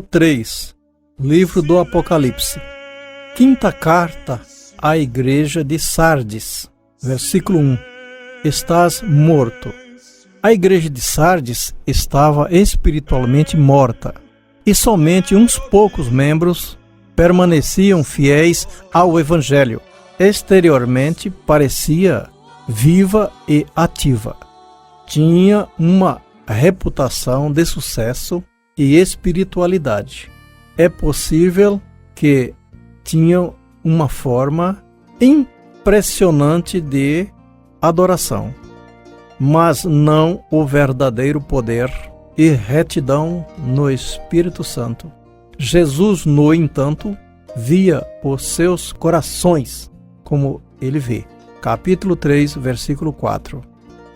3. Livro do Apocalipse. Quinta carta à igreja de Sardes. Versículo 1. Estás morto. A igreja de Sardes estava espiritualmente morta, e somente uns poucos membros permaneciam fiéis ao Evangelho. Exteriormente parecia viva e ativa. Tinha uma reputação de sucesso e espiritualidade. É possível que tinham uma forma impressionante de adoração, mas não o verdadeiro poder e retidão no Espírito Santo. Jesus, no entanto, via os seus corações como ele vê. Capítulo 3, versículo 4.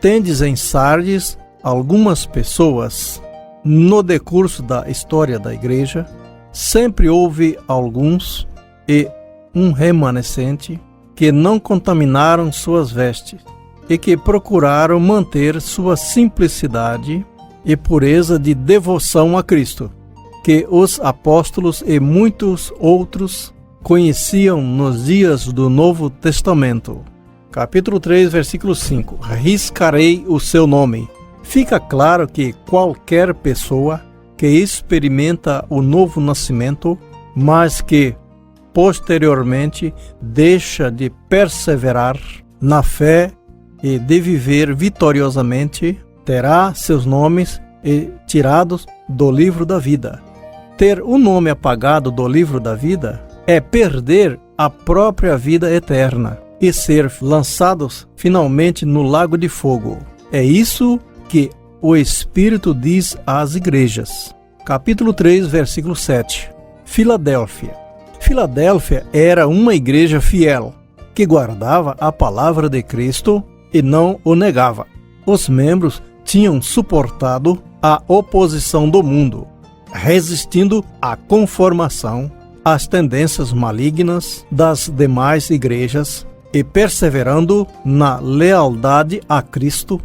Tendes em Sardes algumas pessoas. No decurso da história da igreja, sempre houve alguns e um remanescente que não contaminaram suas vestes e que procuraram manter sua simplicidade e pureza de devoção a Cristo, que os apóstolos e muitos outros conheciam nos dias do Novo Testamento. Capítulo 3, versículo 5. Riscarei o seu nome. Fica claro que qualquer pessoa que experimenta o novo nascimento, mas que posteriormente deixa de perseverar na fé e de viver vitoriosamente, terá seus nomes tirados do livro da vida. Ter o nome apagado do livro da vida é perder a própria vida eterna e ser lançados finalmente no lago de fogo. É isso que o Espírito diz às igrejas. Capítulo 3, versículo 7. Filadélfia. Filadélfia era uma igreja fiel, que guardava a palavra de Cristo e não o negava. Os membros tinham suportado a oposição do mundo, resistindo à conformação, às tendências malignas das demais igrejas e perseverando na lealdade a Cristo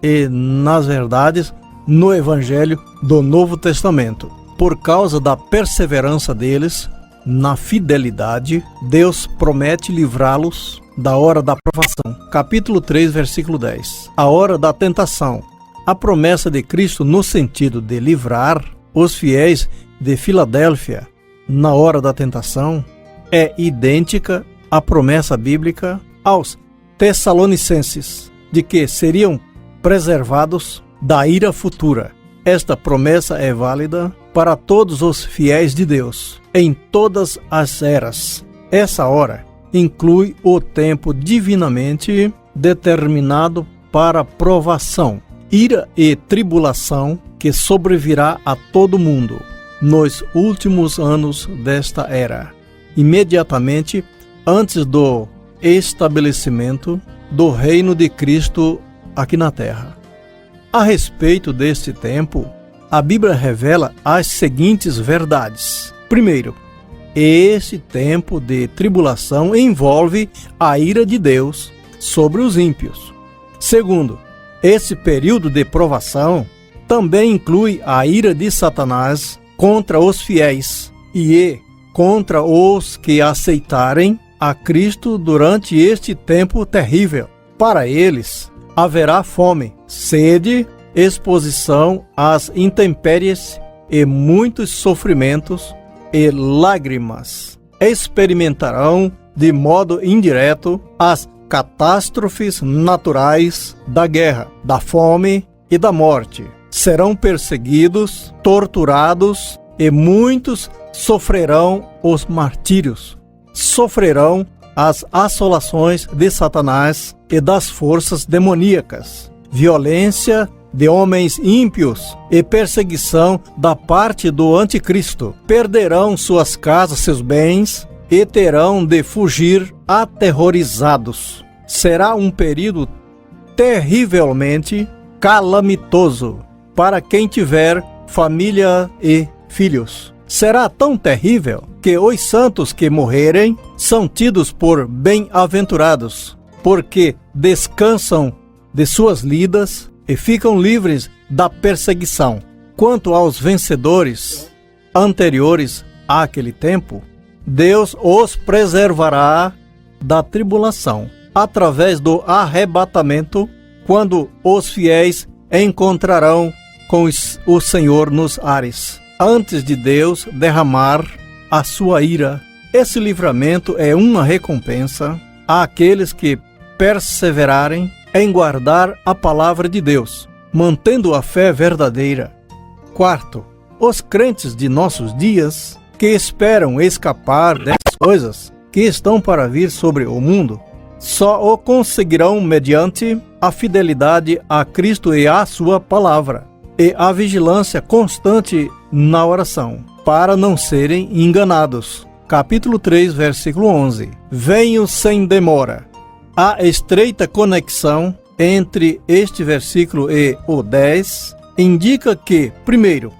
e nas verdades no Evangelho do Novo Testamento. Por causa da perseverança deles na fidelidade, Deus promete livrá-los da hora da provação. Capítulo 3, versículo 10. A hora da tentação. A promessa de Cristo no sentido de livrar os fiéis de Filadélfia na hora da tentação é idêntica à promessa bíblica aos Tessalonicenses de que seriam preservados da ira futura. Esta promessa é válida para todos os fiéis de Deus, em todas as eras. Essa hora inclui o tempo divinamente determinado para provação, ira e tribulação que sobrevirá a todo mundo nos últimos anos desta era, imediatamente antes do estabelecimento do reino de Cristo aqui na terra. A respeito deste tempo, a Bíblia revela as seguintes verdades. Primeiro, esse tempo de tribulação envolve a ira de Deus sobre os ímpios. Segundo, esse período de provação também inclui a ira de Satanás contra os fiéis e contra os que aceitarem a Cristo durante este tempo terrível. Para eles, haverá fome, sede, exposição às intempéries e muitos sofrimentos e lágrimas. Experimentarão de modo indireto as catástrofes naturais da guerra, da fome e da morte. Serão perseguidos, torturados e muitos sofrerão os martírios. Sofrerão as assolações de Satanás e das forças demoníacas, violência de homens ímpios e perseguição da parte do anticristo. Perderão suas casas, seus bens e terão de fugir aterrorizados. Será um período terrivelmente calamitoso para quem tiver família e filhos. Será tão terrível que os santos que morrerem são tidos por bem-aventurados, porque descansam de suas lidas e ficam livres da perseguição. Quanto aos vencedores, anteriores àquele tempo, Deus os preservará da tribulação através do arrebatamento, quando os fiéis encontrarão com o Senhor nos ares, antes de Deus derramar a sua ira. Esse livramento é uma recompensa àqueles que perseverarem em guardar a palavra de Deus, mantendo a fé verdadeira. Quarto, os crentes de nossos dias, que esperam escapar dessas coisas que estão para vir sobre o mundo, só o conseguirão mediante a fidelidade a Cristo e à sua palavra, e a vigilância constante na oração, para não serem enganados. Capítulo 3, versículo 11. Venho sem demora. A estreita conexão entre este versículo e o 10 indica que, primeiro,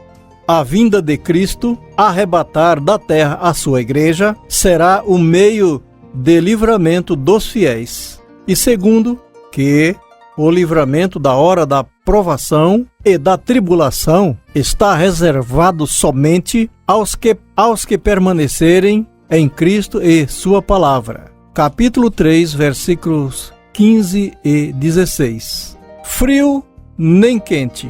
a vinda de Cristo, arrebatar da terra a sua igreja, será o meio de livramento dos fiéis. E segundo, que o livramento da hora da provação e da tribulação está reservado somente aos que permanecerem em Cristo e sua palavra. Capítulo 3, versículos 15 e 16. Frio nem quente,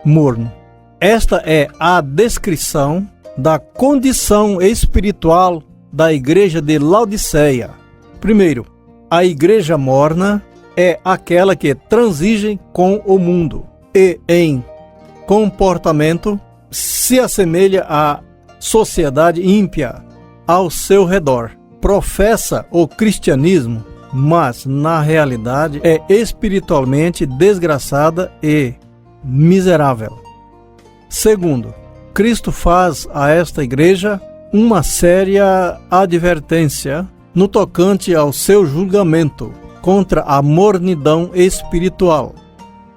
morno. Esta é a descrição da condição espiritual da igreja de Laodiceia. Primeiro, a igreja morna é aquela que transige com o mundo e, em comportamento, se assemelha à sociedade ímpia ao seu redor. Professa o cristianismo, mas, na realidade, é espiritualmente desgraçada e miserável. Segundo, Cristo faz a esta igreja uma séria advertência no tocante ao seu julgamento contra a mornidão espiritual.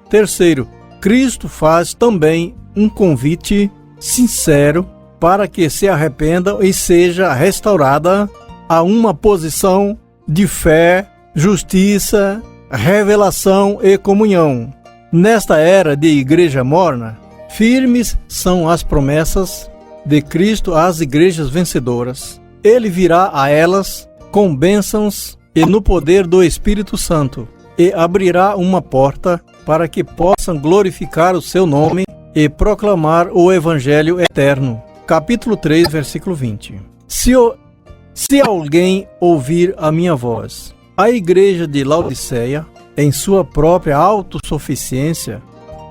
Terceiro, Cristo faz também um convite sincero para que se arrependam e seja restaurada a uma posição de fé, justiça, revelação e comunhão. Nesta era de igreja morna, firmes são as promessas de Cristo às igrejas vencedoras. Ele virá a elas com bênçãos e no poder do Espírito Santo, e abrirá uma porta para que possam glorificar o seu nome e proclamar o Evangelho eterno. Capítulo 3, versículo 20. Se alguém ouvir a minha voz, a igreja de Laodiceia, em sua própria autossuficiência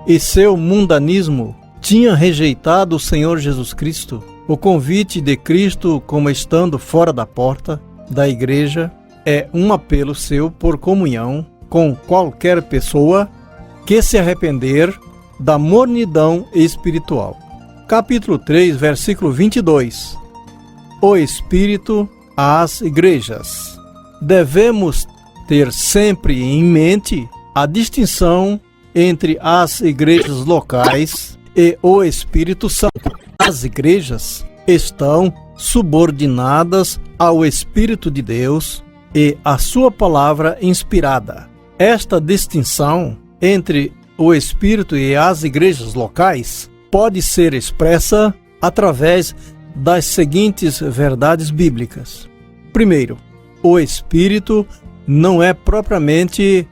e seu mundanismo, tinha rejeitado o Senhor Jesus Cristo, o convite de Cristo, como estando fora da porta da igreja, é um apelo seu por comunhão com qualquer pessoa que se arrepender da mornidão espiritual. Capítulo 3, versículo 22. O Espírito às igrejas. Devemos ter sempre em mente a distinção entre as igrejas locais e o Espírito Santo. As igrejas estão subordinadas ao Espírito de Deus e à sua palavra inspirada. Esta distinção entre o Espírito e as igrejas locais pode ser expressa através das seguintes verdades bíblicas. Primeiro, o Espírito não é propriamente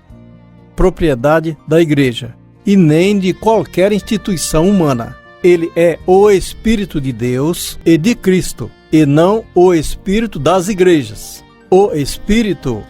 propriedade da igreja e nem de qualquer instituição humana. Ele é o Espírito de Deus e de Cristo, e não o Espírito das igrejas. O Espírito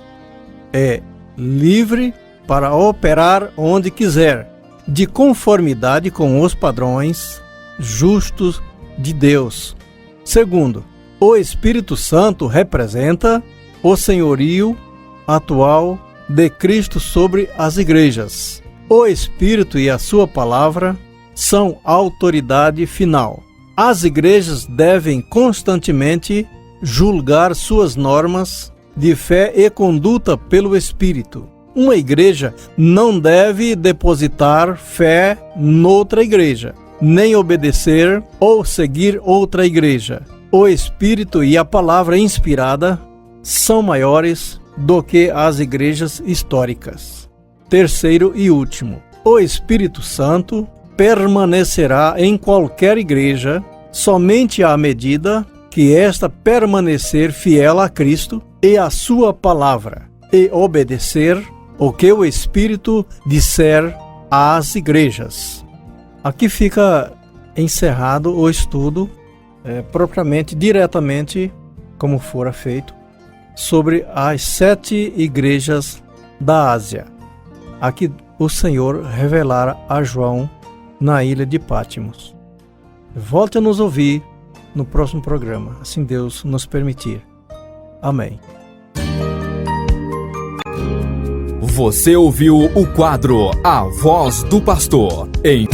é livre para operar onde quiser, de conformidade com os padrões justos de Deus. Segundo, o Espírito Santo representa o senhorio atual de Cristo sobre as igrejas. O Espírito e a sua palavra são autoridade final. As igrejas devem constantemente julgar suas normas de fé e conduta pelo Espírito. Uma igreja não deve depositar fé noutra igreja, nem obedecer ou seguir outra igreja. O Espírito e a palavra inspirada são maiores do que as igrejas históricas. Terceiro e último, o Espírito Santo permanecerá em qualquer igreja somente à medida que esta permanecer fiel a Cristo e à sua palavra, e obedecer o que o Espírito disser às igrejas. Aqui fica encerrado o estudo, propriamente, diretamente, como fora feito, sobre as 7 igrejas da Ásia. Aqui o Senhor revelara a João na ilha de Pátimos. Volte a nos ouvir no próximo programa, assim Deus nos permitir. Amém. Você ouviu o quadro A Voz do Pastor em